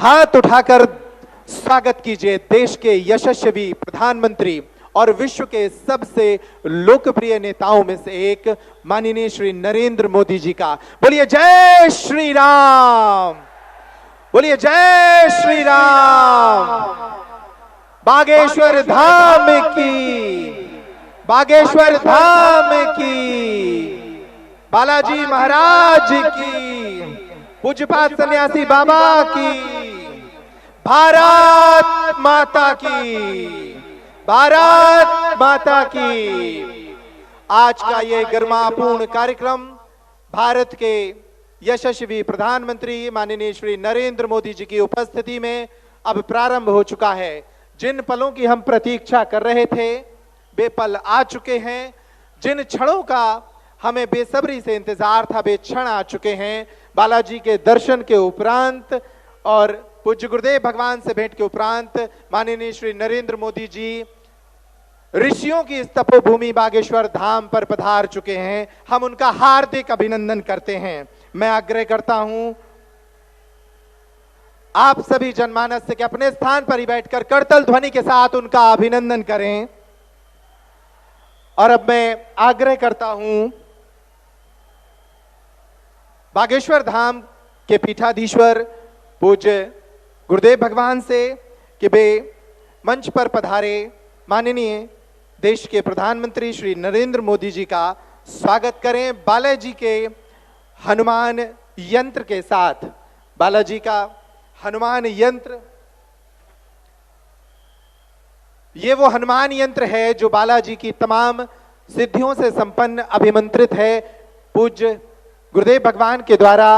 हाथ उठाकर स्वागत कीजिए देश के यशस्वी प्रधानमंत्री और विश्व के सबसे लोकप्रिय नेताओं में से एक माननीय श्री नरेंद्र मोदी जी का। बोलिए जय श्री राम, बोलिए जय श्री राम। बागेश्वर धाम की, बागेश्वर धाम की, बालाजी महाराज की, पूज्यपाद सन्यासी बाबा की, भारत माता की, भारत माता की। आज का ये गरिमापूर्ण कार्यक्रम भारत के यशस्वी प्रधानमंत्री माननीय श्री नरेंद्र मोदी जी की उपस्थिति में अब प्रारंभ हो चुका है। जिन पलों की हम प्रतीक्षा कर रहे थे वे पल आ चुके हैं। जिन क्षणों का हमें बेसब्री से इंतजार था वे क्षण आ चुके हैं। बालाजी के दर्शन के उपरांत और पूज्य गुरुदेव भगवान से भेंट के उपरांत माननीय श्री नरेंद्र मोदी जी ऋषियों की इस तपोभूमि बागेश्वर धाम पर पधार चुके हैं। हम उनका हार्दिक अभिनंदन करते हैं। मैं आग्रह करता हूं आप सभी जनमानस से कि अपने स्थान पर ही बैठकर करतल ध्वनि के साथ उनका अभिनंदन करें। और अब मैं आग्रह करता हूं बागेश्वर धाम के पीठाधीश्वर पूज्य गुरुदेव भगवान से कि वे मंच पर पधारे माननीय देश के प्रधानमंत्री श्री नरेंद्र मोदी जी का स्वागत करें। बालाजी के हनुमान यंत्र के साथ, बालाजी का हनुमान यंत्र, ये वो हनुमान यंत्र है जो बालाजी की तमाम सिद्धियों से संपन्न अभिमंत्रित है। पूज्य गुरुदेव भगवान के द्वारा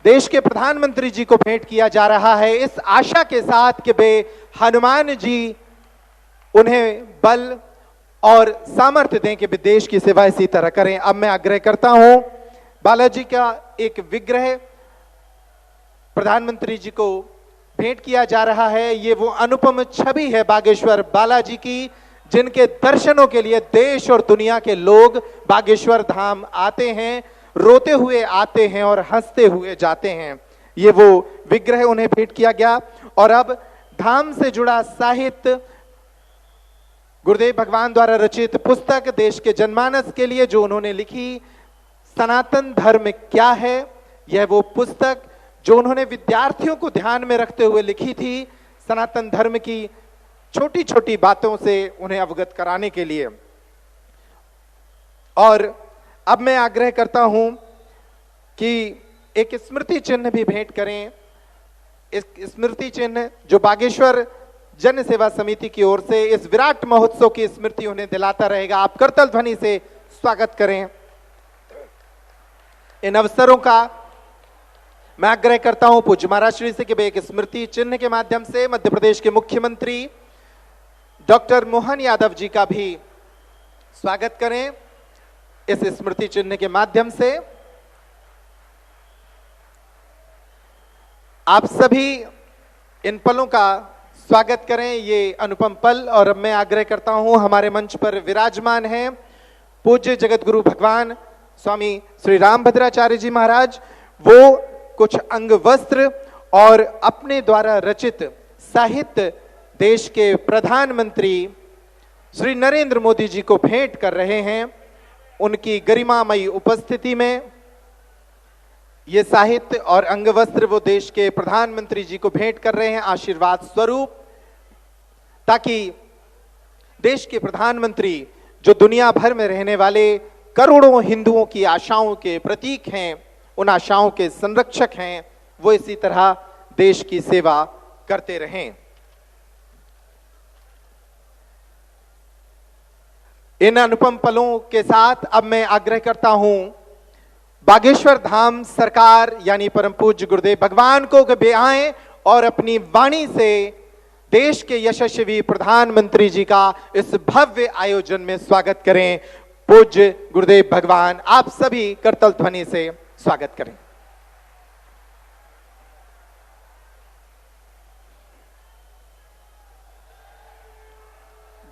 देश के प्रधानमंत्री जी को भेंट किया जा रहा है इस आशा के साथ कि वे हनुमान जी उन्हें बल और सामर्थ्य दें कि वे देश की सेवा इसी तरह करें। अब मैं आग्रह करता हूं बालाजी का एक विग्रह प्रधानमंत्री जी को भेंट किया जा रहा है। ये वो अनुपम छवि है बागेश्वर बालाजी की जिनके दर्शनों के लिए देश और दुनिया के लोग बागेश्वर धाम आते हैं, रोते हुए आते हैं और हंसते हुए जाते हैं। ये वो विग्रह उन्हें भेंट किया गया। और अब धाम से जुड़ा साहित्य, गुरुदेव भगवान द्वारा रचित पुस्तक देश के जनमानस के लिए जो उन्होंने लिखी, सनातन धर्म क्या है, यह वो पुस्तक जो उन्होंने विद्यार्थियों को ध्यान में रखते हुए लिखी थी, सनातन धर्म की छोटी छोटी बातों से उन्हें अवगत कराने के लिए। और अब मैं आग्रह करता हूं कि एक स्मृति चिन्ह भी भेंट करें। इस स्मृति चिन्ह जो बागेश्वर जन सेवा समिति की ओर से इस विराट महोत्सव की स्मृति उन्हें दिलाता रहेगा। आप करतल ध्वनि से स्वागत करें। इन अवसरों का मैं आग्रह करता हूं पूज्य महाराज श्री से कि वे एक स्मृति चिन्ह के माध्यम से मध्य प्रदेश के मुख्यमंत्री डॉक्टर मोहन यादव जी का भी स्वागत करें। इस स्मृति चिन्ह के माध्यम से आप सभी इन पलों का स्वागत करें, ये अनुपम पल। और अब मैं आग्रह करता हूं हमारे मंच पर विराजमान हैं पूज्य जगत गुरु भगवान स्वामी श्री रामभद्राचार्य जी महाराज। वो कुछ अंग वस्त्र और अपने द्वारा रचित साहित्य देश के प्रधानमंत्री श्री नरेंद्र मोदी जी को भेंट कर रहे हैं। उनकी गरिमामयी उपस्थिति में ये साहित्य और अंग वस्त्र वो देश के प्रधानमंत्री जी को भेंट कर रहे हैं आशीर्वाद स्वरूप, ताकि देश के प्रधानमंत्री जो दुनिया भर में रहने वाले करोड़ों हिंदुओं की आशाओं के प्रतीक हैं, उन आशाओं के संरक्षक हैं, वो इसी तरह देश की सेवा करते रहें। इन अनुपम पलों के साथ अब मैं आग्रह करता हूं बागेश्वर धाम सरकार यानी परम पूज्य गुरुदेव भगवान को कि वे आएं और अपनी वाणी से देश के यशस्वी प्रधानमंत्री जी का इस भव्य आयोजन में स्वागत करें। पूज्य गुरुदेव भगवान, आप सभी करतल ध्वनि से स्वागत करें।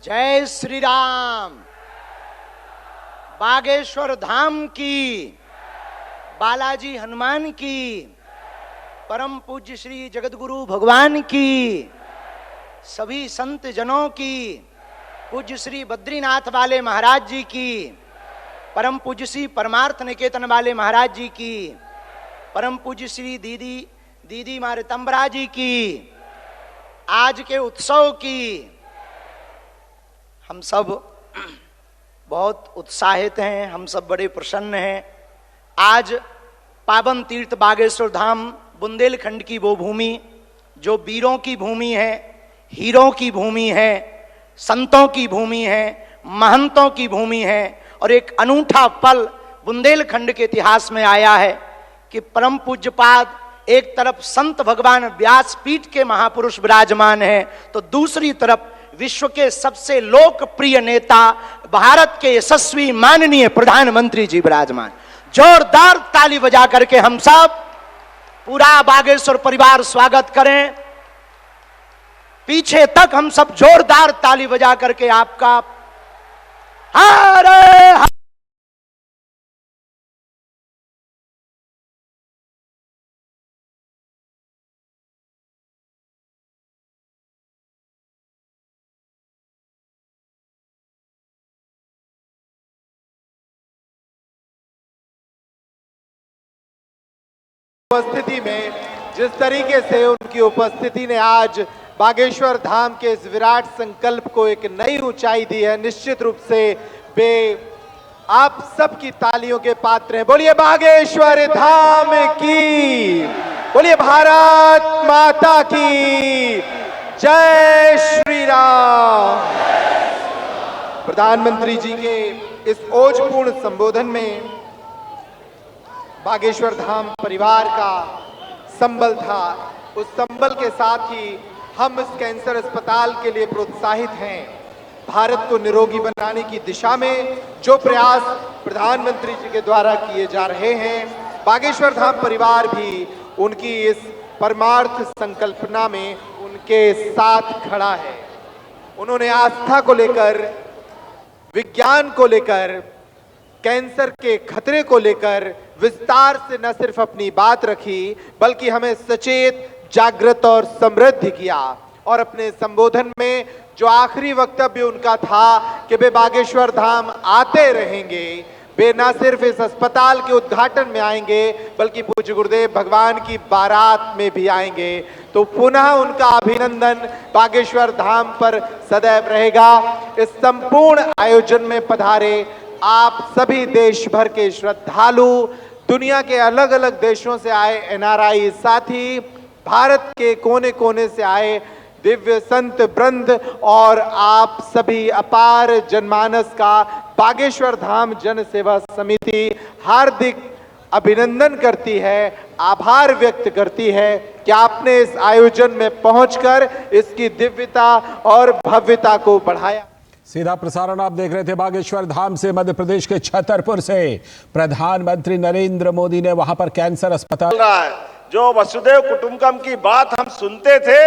जय श्री राम। बागेश्वर धाम की, बालाजी हनुमान की, परम पूज्य श्री जगतगुरु भगवान की, सभी संत जनों की, पूज्य श्री बद्रीनाथ वाले महाराज जी की, परम पूज्य श्री परमार्थ निकेतन वाले महाराज जी की, परम पूज्य श्री दीदी मारितम्बरा जी की, आज के उत्सव की। हम सब बहुत उत्साहित हैं, हम सब बड़े प्रसन्न हैं। आज पावन तीर्थ बागेश्वर धाम बुंदेलखंड की वो भूमि जो वीरों की भूमि है, हीरों की भूमि है, संतों की भूमि है, महंतों की भूमि है, और एक अनूठा पल बुंदेलखंड के इतिहास में आया है कि परम पूज्यपाद एक तरफ संत भगवान व्यासपीठ के महापुरुष विराजमान हैं, तो दूसरी तरफ विश्व के सबसे लोकप्रिय नेता, भारत के यशस्वी माननीय प्रधानमंत्री जी विराजमान। जोरदार ताली बजा करके हम सब पूरा बागेश्वर परिवार स्वागत करें। पीछे तक हम सब जोरदार ताली बजा करके आपका हरे उपस्थिति में, जिस तरीके से उनकी उपस्थिति ने आज बागेश्वर धाम के इस विराट संकल्प को एक नई ऊंचाई दी है, निश्चित रूप से वे आप सबकी तालियों के पात्र हैं। बोलिए बागेश्वर धाम की, बोलिए भारत माता की जय श्री राम। प्रधानमंत्री जी के इस ओजपूर्ण संबोधन में बागेश्वर धाम परिवार का संबल था। उस संबल के साथ ही हम इस कैंसर अस्पताल के लिए प्रोत्साहित हैं। भारत को निरोगी बनाने की दिशा में जो प्रयास प्रधानमंत्री जी के द्वारा किए जा रहे हैं, बागेश्वर धाम परिवार भी उनकी इस परमार्थ संकल्पना में उनके साथ खड़ा है। उन्होंने आस्था को लेकर, विज्ञान को लेकर, कैंसर के खतरे को लेकर विस्तार से न सिर्फ अपनी बात रखी, बल्कि हमें सचेत, जागृत और समृद्ध किया। और अपने संबोधन में जो आखिरी वक्तव्य उनका था कि वे बागेश्वर धाम आते रहेंगे, वे न सिर्फ इस अस्पताल के उद्घाटन में आएंगे बल्कि पूज्य गुरुदेव भगवान की बारात में भी आएंगे। तो पुनः उनका अभिनंदन बागेश्वर धाम पर सदैव रहेगा। इस संपूर्ण आयोजन में पधारे आप सभी देश भर के श्रद्धालु, दुनिया के अलग अलग देशों से आए एनआरआई साथी, भारत के कोने कोने से आए दिव्य संत वृंद और आप सभी अपार जनमानस का बागेश्वर धाम जन सेवा समिति हार्दिक अभिनंदन करती है, आभार व्यक्त करती है कि आपने इस आयोजन में पहुंचकर इसकी दिव्यता और भव्यता को बढ़ाया। सीधा प्रसारण आप देख रहे थे बागेश्वर धाम से, मध्य प्रदेश के छतरपुर से। प्रधानमंत्री नरेंद्र मोदी ने वहां पर कैंसर अस्पताल जो वसुदेव कुटुंबकम की बात हम सुनते थे,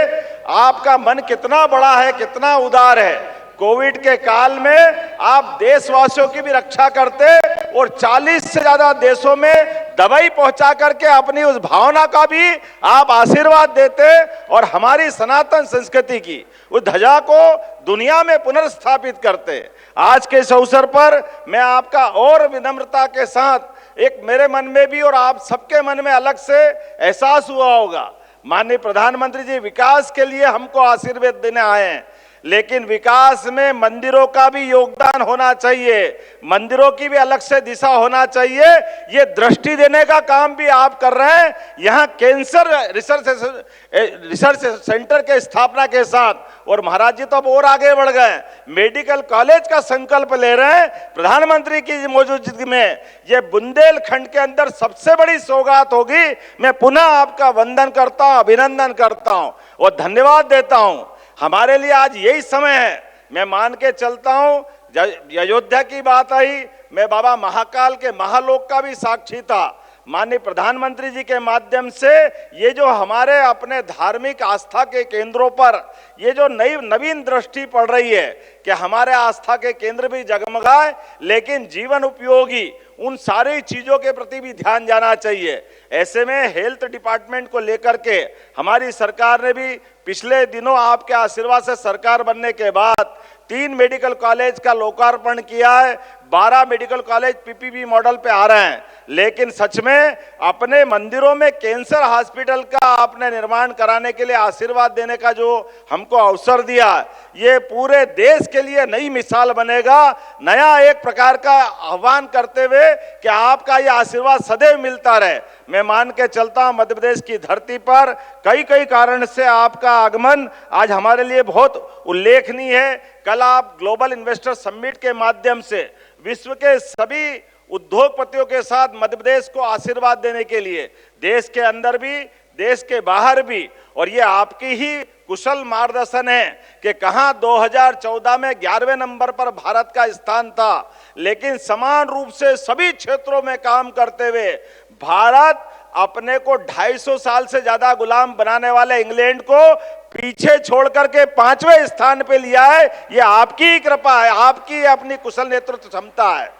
आपका मन कितना बड़ा है, कितना उदार है। कोविड के काल में आप देशवासियों की भी रक्षा करते और 40 से ज्यादा देशों में दवाई पहुंचा करके अपनी उस भावना का भी आप आशीर्वाद देते और हमारी सनातन संस्कृति की उस ध्वजा को दुनिया में पुनर्स्थापित करते। आज के इस अवसर पर मैं आपका और विनम्रता के साथ एक मेरे मन में भी और आप सबके मन में अलग से एहसास हुआ होगा। माननीय प्रधानमंत्री जी विकास के लिए हमको आशीर्वाद देने आए हैं, लेकिन विकास में मंदिरों का भी योगदान होना चाहिए, मंदिरों की भी अलग से दिशा होना चाहिए। ये दृष्टि देने का काम भी आप कर रहे हैं। यहाँ कैंसर रिसर्च सेंटर के स्थापना के साथ, और महाराज जी तो अब और आगे बढ़ गए, मेडिकल कॉलेज का संकल्प ले रहे हैं। प्रधानमंत्री की मौजूदगी में ये बुंदेलखंड के अंदर सबसे बड़ी सौगात होगी। मैं पुनः आपका वंदन करता हूँ, अभिनंदन करता हूँ और धन्यवाद देता हूँ। हमारे लिए आज यही समय है। मैं मान के चलता हूं, अयोध्या की बात आई, मैं बाबा महाकाल के महालोक का भी साक्षी था। माननीय प्रधानमंत्री जी के माध्यम से ये जो हमारे अपने धार्मिक आस्था के केंद्रों पर ये जो नवीन दृष्टि पड़ रही है कि हमारे आस्था के केंद्र भी जगमगाए, लेकिन जीवन उपयोगी उन सारी चीजों के प्रति भी ध्यान जाना चाहिए। ऐसे में हेल्थ डिपार्टमेंट को लेकर के हमारी सरकार ने भी पिछले दिनों आपके आशीर्वाद से सरकार बनने के बाद 3 मेडिकल कॉलेज का लोकार्पण किया है। 12 मेडिकल कॉलेज पीपीपी मॉडल पे आ रहे हैं, लेकिन सच में अपने मंदिरों में कैंसर हॉस्पिटल का आपने निर्माण कराने के लिए आशीर्वाद देने का जो हमको अवसर दिया, ये पूरे देश के लिए नई मिसाल बनेगा। नया एक प्रकार का आह्वान करते हुए कि आपका ये आशीर्वाद सदैव मिलता रहे। मैं मान के चलता हूं मध्य प्रदेश की धरती पर कई कारण से आपका आगमन आज हमारे लिए बहुत उल्लेखनीय है। कल आप ग्लोबल इन्वेस्टर समिट के माध्यम से विश्व के सभी उद्योगपतियों के साथ मध्य प्रदेश को आशीर्वाद देने के लिए देश के अंदर भी देश के बाहर भी, और ये आपकी ही कुशल मार्गदर्शन है कि कहां 2014 में 11वें नंबर पर भारत का स्थान था, लेकिन समान रूप से सभी क्षेत्रों में काम करते हुए भारत अपने को 250 साल से ज्यादा गुलाम बनाने वाले इंग्लैंड को पीछे छोड़ करके 5वें स्थान पे लिया है। ये आपकी कृपा है, आपकी अपनी कुशल नेतृत्व क्षमता है।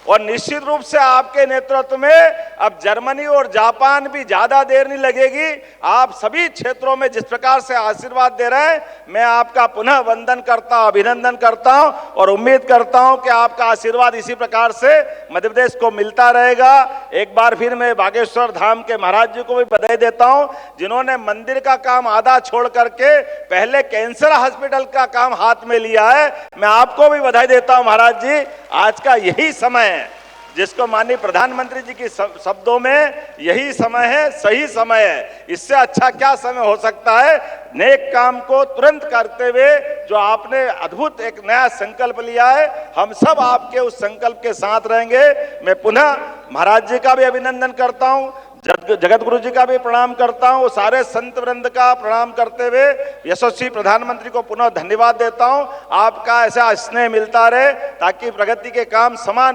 और निश्चित रूप से आपके नेतृत्व में अब जर्मनी और जापान भी ज्यादा देर नहीं लगेगी। आप सभी क्षेत्रों में जिस प्रकार से आशीर्वाद दे रहे हैं, मैं आपका पुनः वंदन करता हूं, अभिनंदन करता हूं और उम्मीद करता हूं कि आपका आशीर्वाद इसी प्रकार से मध्य प्रदेश को मिलता रहेगा। एक बार फिर मैं बागेश्वर धाम के महाराज जी को भी बधाई देता हूं, जिन्होंने मंदिर का काम आधा छोड़ करके पहले कैंसर हॉस्पिटल का काम हाथ में लिया है। मैं आपको भी बधाई देता हूं महाराज जी। आज का यही समय है जिसको माननीय प्रधानमंत्री जी के शब्दों में यही समय है, सही समय है। इससे अच्छा क्या समय हो सकता है? नेक काम को तुरंत करते हुए जो आपने अद्भुत एक नया संकल्प लिया है, हम सब आपके उस संकल्प के साथ रहेंगे। मैं पुनः महाराज जी का भी अभिनंदन करता हूं, जगत गुरु जी का भी प्रणाम करता हूं, सारे संत वृंद का प्रणाम करते हुए यशस्वी प्रधानमंत्री को पुनः धन्यवाद देता हूं। आपका ऐसा स्नेह मिलता रहे ताकि प्रगति के काम समान